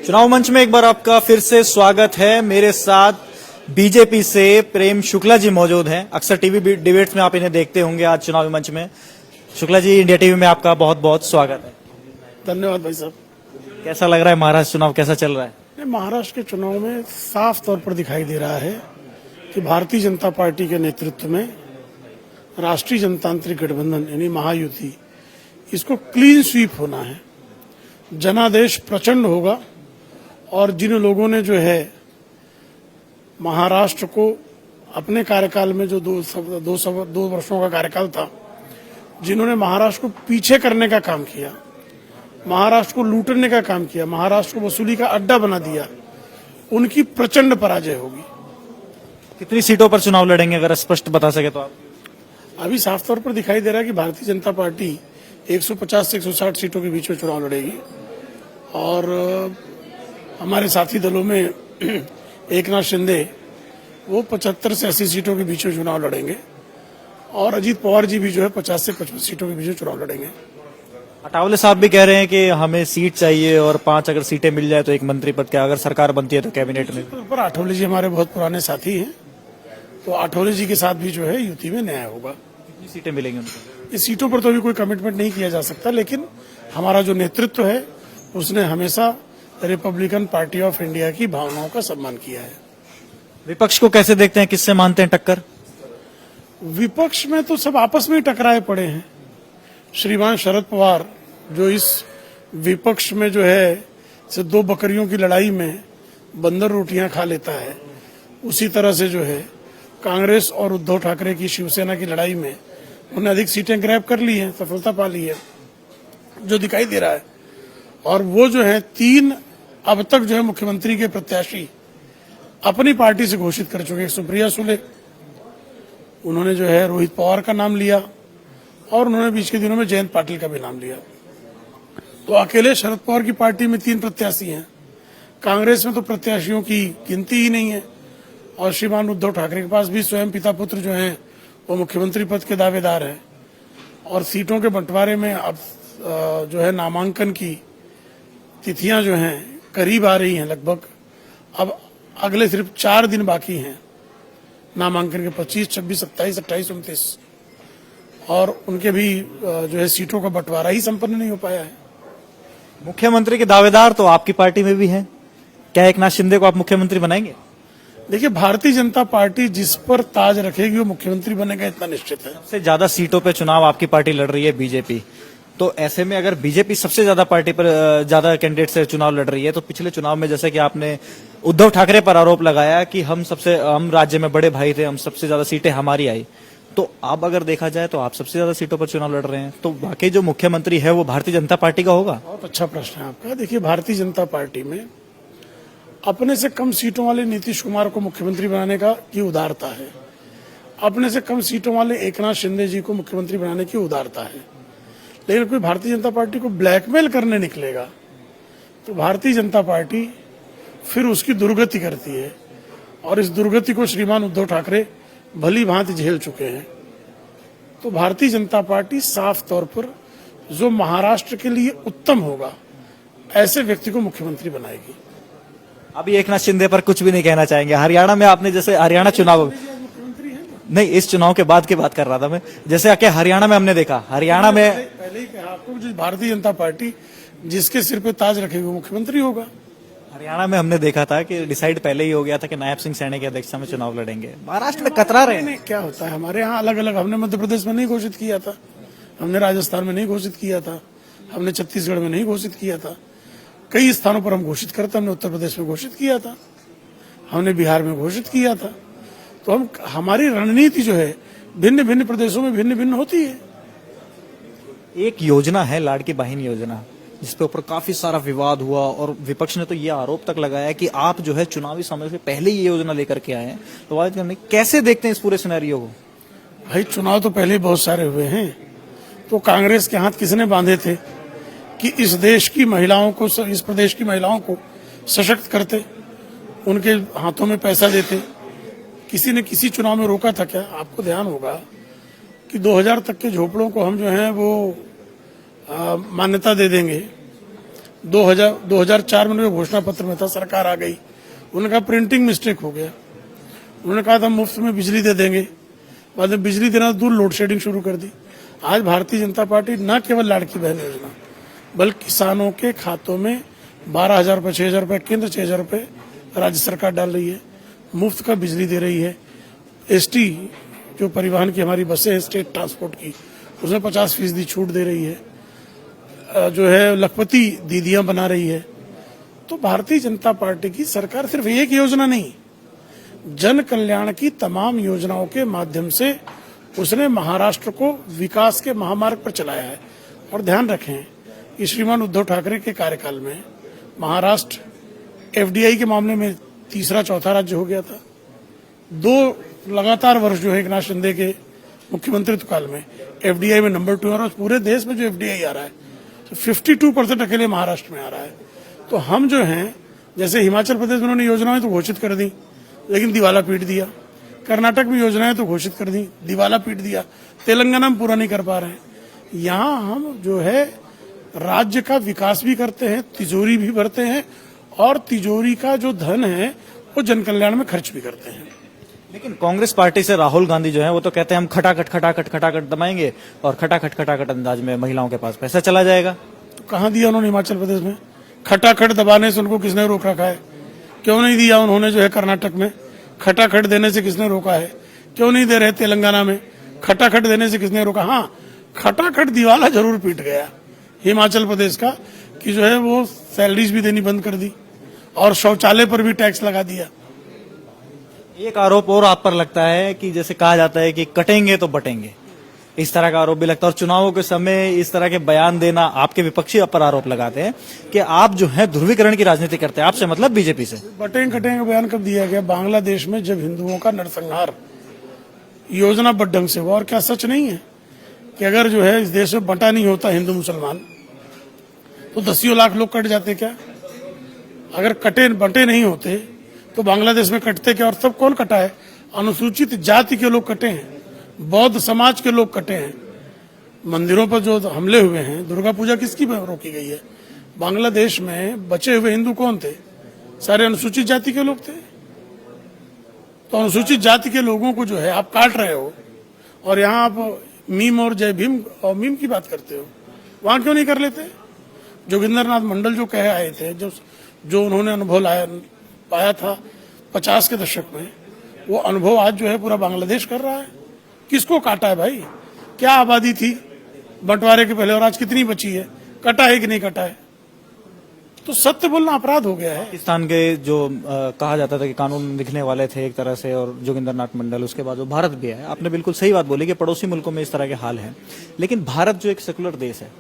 चुनाव मंच में एक बार आपका फिर से स्वागत है। मेरे साथ बीजेपी से प्रेम शुक्ला जी मौजूद हैं। अक्सर टीवी डिबेट्स में आप इन्हें देखते होंगे। आज चुनावी मंच में शुक्ला जी, इंडिया टीवी में आपका बहुत बहुत स्वागत है। धन्यवाद भाई साहब। कैसा लग रहा है महाराष्ट्र चुनाव, कैसा चल रहा है? महाराष्ट्र के चुनाव में साफ तौर पर दिखाई दे रहा है कि भारतीय जनता पार्टी के नेतृत्व में राष्ट्रीय जनतांत्रिक गठबंधन यानी महायुति, इसको क्लीन स्वीप होना है। जनादेश प्रचंड होगा और जिन लोगों ने जो है महाराष्ट्र को अपने कार्यकाल में जो दो वर्षों का कार्यकाल था, जिन्होंने महाराष्ट्र को पीछे करने का काम किया, महाराष्ट्र को लूटने का काम किया, महाराष्ट्र को वसूली का अड्डा बना दिया, उनकी प्रचंड पराजय होगी। कितनी सीटों पर चुनाव लड़ेंगे, अगर स्पष्ट बता सके तो आप? अभी साफ तौर पर दिखाई दे रहा है कि भारतीय जनता पार्टी 150 से 160 सीटों के बीच में चुनाव लड़ेगी और हमारे साथी दलों में एकनाथ शिंदे वो 75 से 80 सीटों के बीच में चुनाव लड़ेंगे और अजीत पवार जी भी जो है 50 से 55 सीटों के बीच में चुनाव लड़ेंगे। अटावले साहब भी कह रहे हैं कि हमें सीट चाहिए और 5 अगर सीटें मिल जाए तो एक मंत्री पद का, अगर सरकार बनती है तो कैबिनेट में। पर आठवले जी हमारे बहुत पुराने साथी हैं, तो आठवले जी के साथ भी जो है युति में न्याय होगा। कितनी सीटें मिलेंगी उनको? इस सीटों पर तो अभी कोई कमिटमेंट नहीं किया जा सकता, लेकिन हमारा जो नेतृत्व है उसने हमेशा रिपब्लिकन पार्टी ऑफ इंडिया की भावनाओं का सम्मान किया है। विपक्ष को कैसे देखते हैं, किससे मानते हैं टक्कर? विपक्ष में तो सब आपस में ही टकराए पड़े हैं। श्रीमान शरद पवार जो इस विपक्ष में जो है से दो बकरियों की लड़ाई में बंदर रोटियां खा लेता है, उसी तरह से जो है कांग्रेस और उद्धव ठाकरे की शिवसेना की लड़ाई में उन्होंने अधिक सीटें ग्रैब कर ली हैं, सफलता पा ली है जो दिखाई दे रहा है। और वो जो है 3 अब तक जो है मुख्यमंत्री के प्रत्याशी अपनी पार्टी से घोषित कर चुके। सुप्रिया सुले, उन्होंने जो है रोहित पवार का नाम लिया और उन्होंने बीच के दिनों में जयंत पाटिल का भी नाम लिया। तो अकेले शरद पवार की पार्टी में 3 प्रत्याशी हैं, कांग्रेस में तो प्रत्याशियों की गिनती ही नहीं है और श्रीमान उद्धव ठाकरे के पास भी स्वयं पिता पुत्र जो हैं वो मुख्यमंत्री पद के दावेदार हैं। और सीटों के बंटवारे में अब जो है नामांकन की तिथियां जो हैं करीब आ रही हैं, लगभग अब अगले सिर्फ 4 दिन बाकी हैं नामांकन के, 25, 26, 27, 28, 29, और उनके भी जो है सीटों का बंटवारा ही संपन्न नहीं हो पाया है। मुख्यमंत्री के दावेदार तो आपकी पार्टी में भी हैं, क्या एकनाथ शिंदे को आप मुख्यमंत्री बनाएंगे? देखिए, भारतीय जनता पार्टी जिस पर ताज रखेगी वो मुख्यमंत्री बनेगा, इतना निश्चित है। सबसे ज्यादा सीटों पे चुनाव आपकी पार्टी लड़ रही है, बीजेपी। तो ऐसे में अगर बीजेपी सबसे ज्यादा पार्टी पर ज्यादा कैंडिडेट से चुनाव लड़ रही है, तो पिछले चुनाव में जैसे कि आपने उद्धव ठाकरे पर आरोप लगाया कि हम राज्य में बड़े भाई थे, हम सबसे ज्यादा सीटें हमारी आई, तो अब अगर देखा जाए तो आप सबसे ज्यादा सीटों पर चुनाव लड़ रहे हैं, तो वाकई जो मुख्यमंत्री है वो भारतीय जनता पार्टी का होगा? बहुत अच्छा प्रश्न है आपका। देखिए, भारतीय जनता पार्टी में अपने से कम सीटों वाले नीतीश कुमार को मुख्यमंत्री बनाने की उदारता है, अपने से कम सीटों वाले एकनाथ शिंदे जी को मुख्यमंत्री बनाने की उदारता है, लेकिन कोई भारतीय जनता पार्टी को ब्लैकमेल करने निकलेगा तो भारतीय जनता पार्टी फिर उसकी दुर्गति करती है और इस दुर्गति को श्रीमान उद्धव ठाकरे भली भांति झेल चुके हैं। तो भारतीय जनता पार्टी साफ तौर पर जो महाराष्ट्र के लिए उत्तम होगा ऐसे व्यक्ति को मुख्यमंत्री बनाएगी। अभी एकनाथ शिंदे पर कुछ भी नहीं कहना चाहेंगे? हरियाणा में आपने जैसे हरियाणा चुनाव नहीं, इस चुनाव के बाद की बात कर रहा था मैं, जैसे आके हरियाणा में हमने देखा, हरियाणा में पहले ही कहा आपको, जो भारतीय जनता पार्टी जिसके सिर पे ताज रखेगी वो मुख्यमंत्री होगा। हरियाणा में हमने देखा था कि डिसाइड पहले ही हो गया था कि नायब सिंह सैनी की अध्यक्षता में चुनाव लड़ेंगे। महाराष्ट्र में कतरा रहे हैं। क्या होता है हमारे यहाँ अलग अलग, हमने मध्य प्रदेश में नहीं घोषित किया था, हमने राजस्थान में नहीं घोषित किया था, हमने छत्तीसगढ़ में नहीं घोषित किया था, कई स्थानों पर हम घोषित करते, हमने उत्तर प्रदेश में घोषित किया था, हमने बिहार में घोषित किया था। तो हमारी रणनीति जो है भिन्न भिन्न प्रदेशों में भिन्न भिन्न होती है। एक योजना है लाड़की बहन योजना, जिसके ऊपर काफी सारा विवाद हुआ और विपक्ष ने तो ये आरोप तक लगाया कि आप जो है चुनावी समय से पहले ये योजना लेकर के आए हैं। तो बात करने कैसे देखते हैं इस पूरे सिनेरियो को? भाई, चुनाव तो पहले ही बहुत सारे हुए हैं, तो कांग्रेस के हाथ किसने बांधे थे कि इस देश की महिलाओं को, इस प्रदेश की महिलाओं को सशक्त करते, उनके हाथों में पैसा देते? किसी ने किसी चुनाव में रोका था क्या? आपको ध्यान होगा कि 2000 तक के झोपड़ों को हम जो है वो मान्यता दे देंगे, 2004 में घोषणा पत्र में था, सरकार आ गई, उन्होंने कहा प्रिंटिंग मिस्टेक हो गया, उन्होंने कहा था मुफ्त में बिजली दे देंगे, बाद में बिजली देना दूर लोड शेडिंग शुरू कर दी। आज भारतीय जनता पार्टी न केवल लाड़की बहन योजना बल्कि किसानों के खातों में 12,000 रुपये, 6,000 रुपये केंद्र, 6,000 रुपये राज्य सरकार डाल रही है, मुफ्त का बिजली दे रही है। एसटी जो परिवहन की हमारी बसें हैं स्टेट ट्रांसपोर्ट की, उसमें 50% छूट दे रही है, जो है लखपति दीदियां बना रही है। तो भारतीय जनता पार्टी की सरकार सिर्फ एक योजना नहीं, जन कल्याण की तमाम योजनाओं के माध्यम से उसने महाराष्ट्र को विकास के महामार्ग पर चलाया है। और ध्यान रखें कि श्रीमान उद्धव ठाकरे के कार्यकाल में महाराष्ट्र एफडीआई के मामले में तीसरा चौथा राज्य हो गया था। 2 लगातार वर्ष जो है एकनाथ शिंदे के मुख्यमंत्रित्व काल में एफडीआई में नंबर 2 और पूरे देश में जो एफडीआई आ रहा है 52% अकेले महाराष्ट्र में आ रहा है। तो हम जो हैं, जैसे हिमाचल प्रदेश में उन्होंने योजनाएं तो घोषित कर दी लेकिन दिवाला पीट दिया, कर्नाटक में योजनाएं तो घोषित कर दी, दिवाला पीट दिया, तेलंगाना में पूरा नहीं कर पा रहे हैं। यहाँ हम जो है राज्य का विकास भी करते हैं, तिजोरी भी भरते हैं और तिजोरी का जो धन है वो जन कल्याण में खर्च भी करते हैं। लेकिन कांग्रेस पार्टी से राहुल गांधी जो है वो तो कहते हैं हम खटाखट दबाएंगे और खटाखट अंदाज में महिलाओं के पास पैसा चला जाएगा। तो कहाँ दिया उन्होंने हिमाचल प्रदेश में? खटाखट दबाने से उनको किसने रोक रखा है? क्यों नहीं दिया उन्होंने जो है कर्नाटक में? खटाखट देने से किसने रोका है? क्यों नहीं दे रहे तेलंगाना में? खटाखट देने से किसने रोका? हाँ, खटाखट दिवाला जरूर पीट गया हिमाचल प्रदेश का कि जो है वो सैलरीज भी देनी बंद कर दी और शौचालय पर भी टैक्स लगा दिया। एक आरोप और आप पर लगता है कि जैसे कहा जाता है कि कटेंगे तो बटेंगे, इस तरह का आरोप भी लगता है और चुनावों के समय इस तरह के बयान देना आपके विपक्षी आप पर आरोप लगाते हैं कि आप जो है ध्रुवीकरण की राजनीति करते हैं। आपसे मतलब बीजेपी से? बटेंगे कटेंगे बयान कब दिया गया? बांग्लादेश में जब हिंदुओं का नरसंहार योजनाबद्ध ढंग से हुआ। और क्या सच नहीं है कि अगर जो है इस देश में बंटा नहीं होता हिंदू मुसलमान तो 10 लाख लोग कट जाते क्या? अगर कटे बंटे नहीं होते तो बांग्लादेश में कटते क्या? और सब कौन कटा है? अनुसूचित जाति के लोग कटे हैं, बौद्ध समाज के लोग कटे हैं। मंदिरों पर जो हमले हुए हैं, दुर्गा पूजा किसकी रोकी गई है? बांग्लादेश में बचे हुए हिंदू कौन थे? सारे अनुसूचित जाति के लोग थे। तो अनुसूचित जाति के लोगों को जो है आप काट रहे हो और यहाँ आप मीम और जय भीम और मीम की बात करते हो। वहां क्यों नहीं कर लेते? जोगिंदरनाथ मंडल जो कह आए थे, जो उन्होंने अनुभव पाया था 50 के दशक में, वो अनुभव आज जो है पूरा बांग्लादेश कर रहा है। किसको काटा है भाई? क्या आबादी थी बंटवारे के पहले और आज कितनी बची है? कटा है कि नहीं कटा है? तो सत्य बोलना अपराध हो गया है। पाकिस्तान के जो कहा जाता था कि कानून लिखने वाले थे एक तरह से, और जोगिंदरनाथ मंडल, उसके बाद वो भारत भी है। आपने बिल्कुल सही बात बोली कि पड़ोसी मुल्कों में इस तरह के हाल हैं, लेकिन भारत जो एक सेकुलर देश है,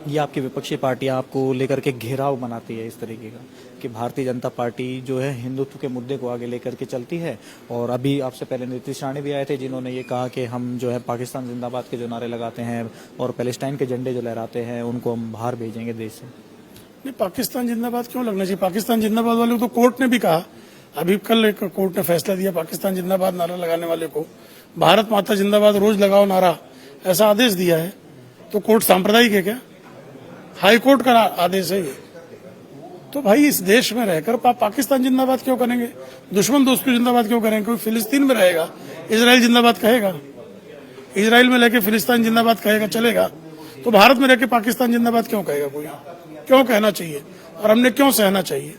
ये आपकी विपक्षी पार्टियां आपको लेकर के घेराव बनाती है इस तरीके का कि भारतीय जनता पार्टी जो है हिंदुत्व के मुद्दे को आगे लेकर के चलती है। और अभी आपसे पहले नीतीश राणे भी आए थे जिन्होंने ये कहा कि हम जो है पाकिस्तान जिंदाबाद के जो नारे लगाते हैं और पैलेस्टाइन के झंडे जो लहराते हैं उनको हम बाहर भेजेंगे देश से। नहीं, पाकिस्तान जिंदाबाद क्यों लगना चाहिए? पाकिस्तान जिंदाबाद वाले को तो कोर्ट ने भी कहा, अभी कल एक कोर्ट ने फैसला दिया पाकिस्तान जिंदाबाद नारा लगाने वाले को भारत माता जिंदाबाद रोज लगाओ नारा, ऐसा आदेश दिया है। तो कोर्ट सांप्रदायिक है क्या? हाई कोर्ट का आदेश है ये। तो भाई इस देश में रहकर पाकिस्तान जिंदाबाद क्यों करेंगे? दुश्मन दोस्त को जिंदाबाद क्यों करेंगे? कोई फिलिस्तीन में रहेगा, इजराइल जिंदाबाद कहेगा, इजराइल में लेके फिलिस्तीन जिंदाबाद कहेगा, चलेगा? तो भारत में रहकर पाकिस्तान जिंदाबाद क्यों कहेगा कोई? क्यों कहना चाहिए और हमने क्यों सहना चाहिए?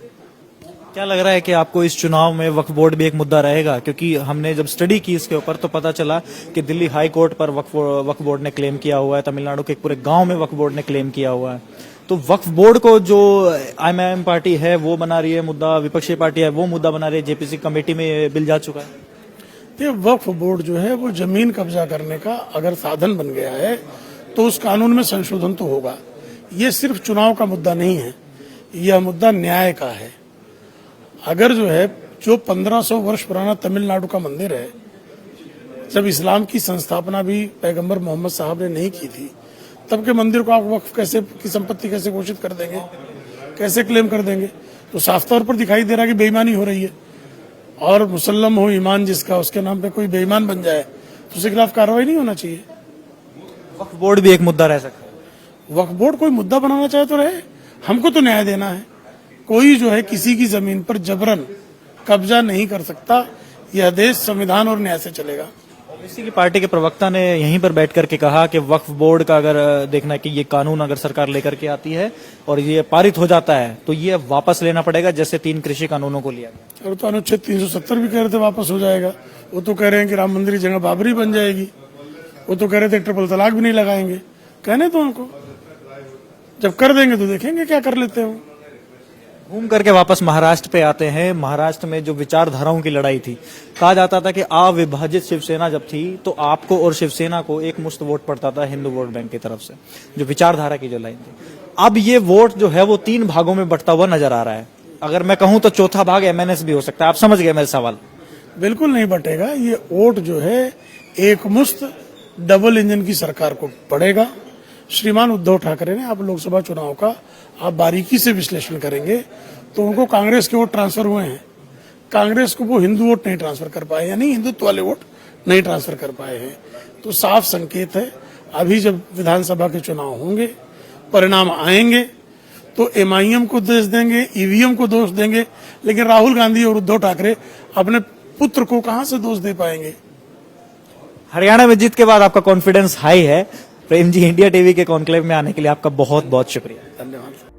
क्या लग रहा है कि आपको इस चुनाव में वक्फ बोर्ड भी एक मुद्दा रहेगा? क्योंकि हमने जब स्टडी की इसके ऊपर तो पता चला कि दिल्ली हाई कोर्ट पर वक्फ बोर्ड ने क्लेम किया हुआ है, तमिलनाडु के एक पूरे गांव में वक्फ बोर्ड ने क्लेम किया हुआ है। तो वक्फ बोर्ड को जो IMIM पार्टी है वो बना रही है मुद्दा, विपक्षी पार्टी है वो मुद्दा बना रही है, जेपीसी कमेटी में बिल जा चुका है। ये वक्फ बोर्ड जो है वो जमीन कब्जा करने का अगर साधन बन गया है तो उस कानून में संशोधन तो होगा। ये सिर्फ चुनाव का मुद्दा नहीं है, यह मुद्दा न्याय का है। अगर जो है जो 1500 वर्ष पुराना तमिलनाडु का मंदिर है, जब इस्लाम की संस्थापना भी पैगंबर मोहम्मद साहब ने नहीं की थी, तब के मंदिर को आप वक्फ कैसे की संपत्ति कैसे घोषित कर देंगे, कैसे क्लेम कर देंगे? तो साफ तौर पर दिखाई दे रहा है कि बेईमानी हो रही है। और मुसल्लम हो ईमान जिसका, उसके नाम पे कोई बेईमान बन जाए तो उसके खिलाफ कार्रवाई नहीं होना चाहिए। वक्फ बोर्ड भी एक मुद्दा रह सकता है। वक्फ बोर्ड कोई मुद्दा बनाना चाहे तो रहे, हमको तो न्याय देना है। कोई जो है किसी की जमीन पर जबरन कब्जा नहीं कर सकता। यह देश संविधान और न्याय से चलेगा। इसी की पार्टी के प्रवक्ता ने यहीं पर बैठ करके कहा कि वक्फ बोर्ड का अगर देखना है कि ये कानून अगर सरकार लेकर के आती है और ये पारित हो जाता है तो ये वापस लेना पड़ेगा, जैसे 3 कृषि कानूनों को लिया गया। और तो अनुच्छेद 370 भी कह रहे थे वापस हो जाएगा। वो तो कह रहे हैं कि राम मंदिर की जगह बाबरी बन जाएगी। वो तो कह रहे थे ट्रिपल तलाक भी नहीं लगाएंगे। कहने तो उनको, जब कर देंगे तो देखेंगे क्या कर लेते हो। घूम करके वापस महाराष्ट्र पे आते हैं। महाराष्ट्र में जो विचारधाराओं की लड़ाई थी, कहा जाता था कि अविभाजित शिवसेना जब थी तो आपको और शिवसेना को एक मुश्त वोट पड़ता था हिंदू वोट बैंक की तरफ से, जो विचारधारा की जो लाइन थी। अब ये वोट जो है वो 3 भागों में बंटता हुआ नजर आ रहा है। अगर मैं कहूं तो चौथा भाग एमएनएस भी हो सकता है। आप समझ गए मेरे सवाल? बिल्कुल नहीं बटेगा। ये वोट जो है एक मुश्त डबल इंजन की सरकार को पड़ेगा। श्रीमान उद्धव ठाकरे ने, आप लोकसभा चुनाव का आप बारीकी से विश्लेषण करेंगे तो उनको कांग्रेस के वोट ट्रांसफर हुए हैं। कांग्रेस को वो हिंदू वोट नहीं ट्रांसफर कर पाए, यानी हिंदुत्व वाले वोट नहीं ट्रांसफर कर पाए हैं। तो साफ संकेत है, अभी जब विधानसभा के चुनाव होंगे, परिणाम आएंगे तो एमआईएम को दोष देंगे, ईवीएम को दोष देंगे, लेकिन राहुल गांधी और उद्धव ठाकरे अपने पुत्र को कहां से दोष दे पाएंगे। हरियाणा में जीत के बाद आपका कॉन्फिडेंस हाई है। प्रेम जी, इंडिया टीवी के कॉन्क्लेव में आने के लिए आपका बहुत बहुत शुक्रिया। धन्यवाद।